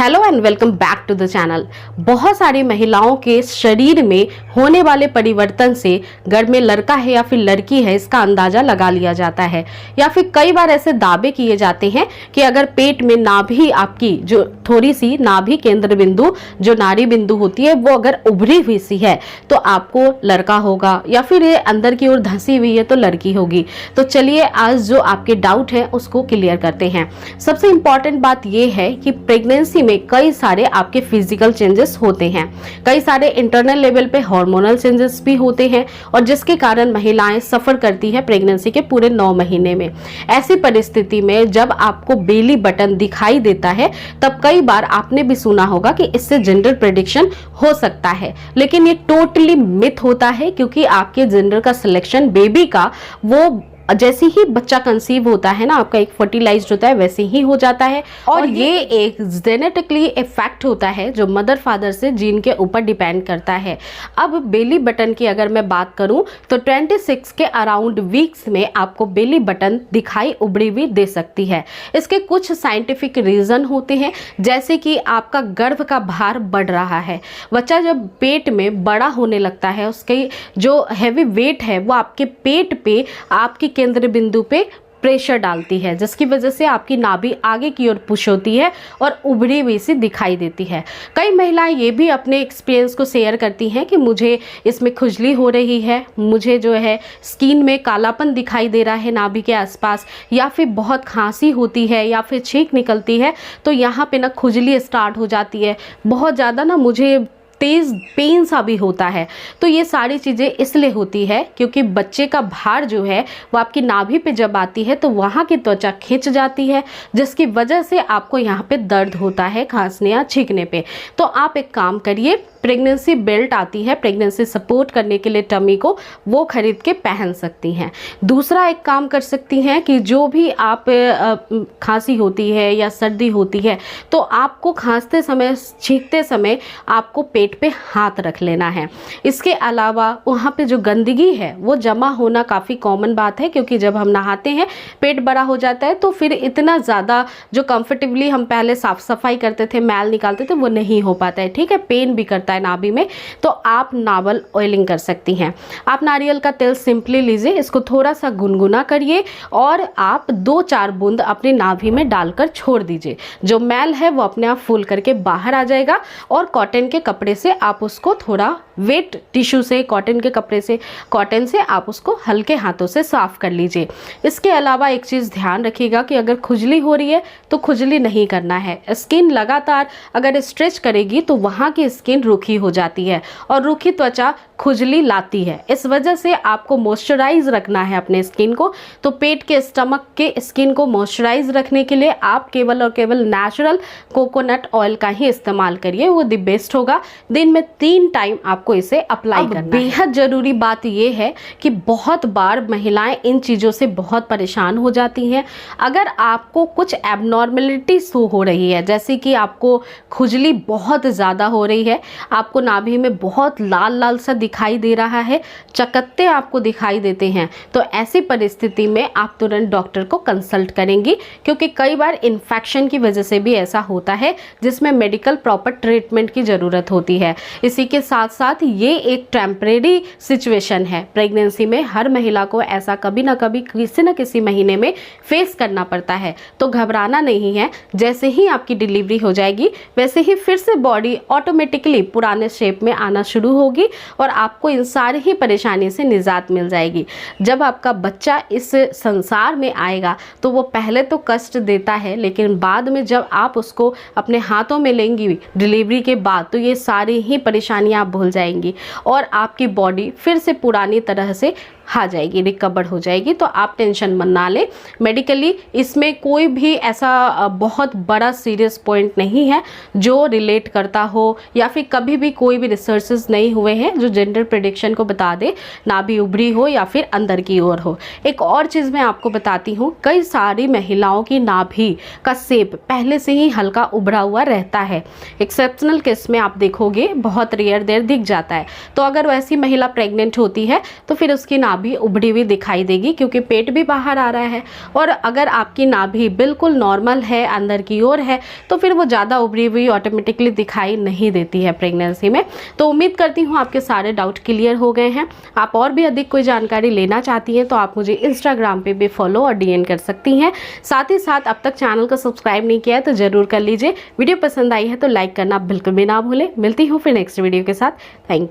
Hello and welcome back to the channel. बहुत सारी महिलाओं के शरीर में होने वाले परिवर्तन से घर में लड़का है या फिर लड़की है इसका अंदाजा लगा लिया जाता है, या फिर कई बार ऐसे दावे किए जाते हैं कि अगर पेट में नाभि आपकी जो थोड़ी सी नाभि केंद्र बिंदु जो नाड़ी बिंदु होती है वो अगर उभरी हुई सी है तो आपको लड़का होगा, या फिर ये अंदर की ओर धंसी हुई है तो लड़की होगी। तो चलिए आज जो आपके डाउट है उसको क्लियर करते हैं। सबसे इंपॉर्टेंट बात यह है कि प्रेगनेंसी में कई सारे आपके फिजिकल चेंजेस होते हैं, कई सारे इंटरनल लेवल पे हार्मोनल चेंजेस भी होते हैं, और जिसके कारण महिलाएं सफर करती है प्रेगनेंसी के पूरे 9 महीने में। ऐसी परिस्थिति में जब आपको बेली बटन दिखाई देता है तब कई बार आपने भी सुना होगा कि इससे जेंडर प्रेडिक्शन हो सकता है, लेकिन ये टोटली मिथ होता है, क्योंकि आपके जेंडर का सिलेक्शन बेबी का वो जैसे ही बच्चा कंसीव होता है ना, आपका एक फर्टिलाइज्ड होता है वैसे ही हो जाता है, और ये एक जेनेटिकली इफेक्ट होता है जो मदर फादर से जीन के ऊपर डिपेंड करता है। अब बेली बटन की अगर मैं बात करूं तो 26 के अराउंड वीक्स में आपको बेली बटन दिखाई उभरी हुई दे सकती है। इसके कुछ साइंटिफिक रीजन होते हैं, जैसे कि आपका गर्भ का भार बढ़ रहा है। बच्चा जब पेट में बड़ा होने लगता है उसके जो हैवी वेट है वो आपके पेट पे आपकी केंद्र बिंदु पे प्रेशर डालती है, जिसकी वजह से आपकी नाभि आगे की ओर पुश होती है और उभरी हुई सी दिखाई देती है। कई महिलाएं ये भी अपने एक्सपीरियंस को शेयर करती हैं कि मुझे इसमें खुजली हो रही है, मुझे जो है स्किन में कालापन दिखाई दे रहा है नाभि के आसपास, या फिर बहुत खांसी होती है या फिर छींक निकलती है तो यहाँ पे ना खुजली स्टार्ट हो जाती है, बहुत ज़्यादा ना मुझे तेज पेन सा भी होता है। तो ये सारी चीज़ें इसलिए होती है क्योंकि बच्चे का भार जो है वो आपकी नाभि पे जब आती है तो वहाँ की त्वचा खिंच जाती है, जिसकी वजह से आपको यहाँ पे दर्द होता है खांसने या छींकने पे। तो आप एक काम करिए, प्रेगनेंसी बेल्ट आती है प्रेगनेंसी सपोर्ट करने के लिए टमी को, वो खरीद के पहन सकती हैं। दूसरा एक काम कर सकती हैं कि जो भी आप खांसी होती है या सर्दी होती है तो आपको खांसते समय छींकते समय आपको पेट पे हाथ रख लेना है। इसके अलावा वहाँ पे जो गंदगी है वो जमा होना काफ़ी कॉमन बात है, क्योंकि जब हम नहाते हैं पेट बड़ा हो जाता है तो फिर इतना ज़्यादा जो कंफर्टेबली हम पहले साफ सफाई करते थे मैल निकालते थे वो नहीं हो पाता है, ठीक है, पेन भी करता है नाभि में। तो आप नावल ऑयलिंग कर सकती हैं। आप नारियल का तेल सिंपली लीजिए, इसको थोड़ा सा गुनगुना करिए और आप 2-4 बूंद अपनी नाभि में डालकर छोड़ दीजिए। जो मैल है वो अपने आप फूल करके बाहर आ जाएगा, और कॉटन के कपड़े से आप उसको थोड़ा वेट टिश्यू से कॉटन से आप उसको हल्के हाथों से साफ कर लीजिए। इसके अलावा एक चीज़ ध्यान रखिएगा कि अगर खुजली हो रही है तो खुजली नहीं करना है। स्किन लगातार अगर स्ट्रेच करेगी तो वहाँ की स्किन रूखी हो जाती है, और रूखी त्वचा खुजली लाती है। इस वजह से आपको मॉइस्चराइज रखना है अपने स्किन को। तो पेट के स्टमक के स्किन को मॉइस्चराइज रखने के लिए आप केवल और केवल नेचुरल कोकोनट ऑयल का ही इस्तेमाल करिए, वो द बेस्ट होगा। दिन में 3 टाइम आपको इसे अप्लाई करना है। बेहद जरूरी बात यह है कि बहुत बार महिलाएं इन चीज़ों से बहुत परेशान हो जाती हैं। अगर आपको कुछ एबनॉर्मेलिटी शो हो रही है, जैसे कि आपको खुजली बहुत ज़्यादा हो रही है, आपको नाभि में बहुत लाल लाल सा दिखाई दे रहा है, चकत्ते आपको दिखाई देते हैं, तो ऐसी परिस्थिति में आप तुरंत डॉक्टर को कंसल्ट करेंगी, क्योंकि कई बार इन्फेक्शन की वजह से भी ऐसा होता है जिसमें मेडिकल प्रॉपर ट्रीटमेंट की ज़रूरत होती है। इसी के साथ साथ ये एक टेम्परेरी सिचुएशन है। प्रेगनेंसी में हर महिला को ऐसा कभी ना कभी किसी न किसी महीने में फेस करना पड़ता है, तो घबराना नहीं है। जैसे ही आपकी डिलीवरी हो जाएगी वैसे ही फिर से बॉडी ऑटोमेटिकली पुराने शेप में आना शुरू होगी और आपको इन सारी ही परेशानी से निजात मिल जाएगी। जब आपका बच्चा इस संसार में आएगा तो वो पहले तो कष्ट देता है, लेकिन बाद में जब आप उसको अपने हाथों में लेंगी डिलीवरी के बाद तो ये सारी ही परेशानियां आप भूल जाएंगी और आपकी बॉडी फिर से पुरानी तरह से आ जाएगी, रिकवर हो जाएगी। तो आप टेंशन मत ना लें। मेडिकली इसमें कोई भी ऐसा बहुत बड़ा सीरियस पॉइंट नहीं है जो रिलेट करता हो, या फिर कभी भी कोई भी रिसर्चेस नहीं हुए हैं जो जेंडर प्रेडिक्शन को बता दे, नाभि उभरी हो या फिर अंदर की ओर हो। एक और चीज़ मैं आपको बताती हूँ, कई सारी महिलाओं की नाभि का शेप पहले से ही हल्का उभरा हुआ रहता है। एक्सेप्शनल केस में आप देखोगे बहुत रेयर देर दिख जाता है। तो अगर वैसी महिला प्रेग्नेंट होती है तो फिर उसकी नाभि नाभि उभड़ी हुई दिखाई देगी, क्योंकि पेट भी बाहर आ रहा है। और अगर आपकी नाभि बिल्कुल नॉर्मल है, अंदर की ओर है, तो फिर वो ज़्यादा उभरी हुई ऑटोमेटिकली दिखाई नहीं देती है प्रेगनेंसी में। तो उम्मीद करती हूँ आपके सारे डाउट क्लियर हो गए हैं। आप और भी अधिक कोई जानकारी लेना चाहती हैं तो आप मुझे इंस्टाग्राम पे भी फॉलो और डीएम कर सकती हैं। साथ ही साथ अब तक चैनल को सब्सक्राइब नहीं किया है तो ज़रूर कर लीजिए। वीडियो पसंद आई है तो लाइक करना बिल्कुल भी ना भूलें। मिलती हूँ फिर नेक्स्ट वीडियो के साथ। Thank you.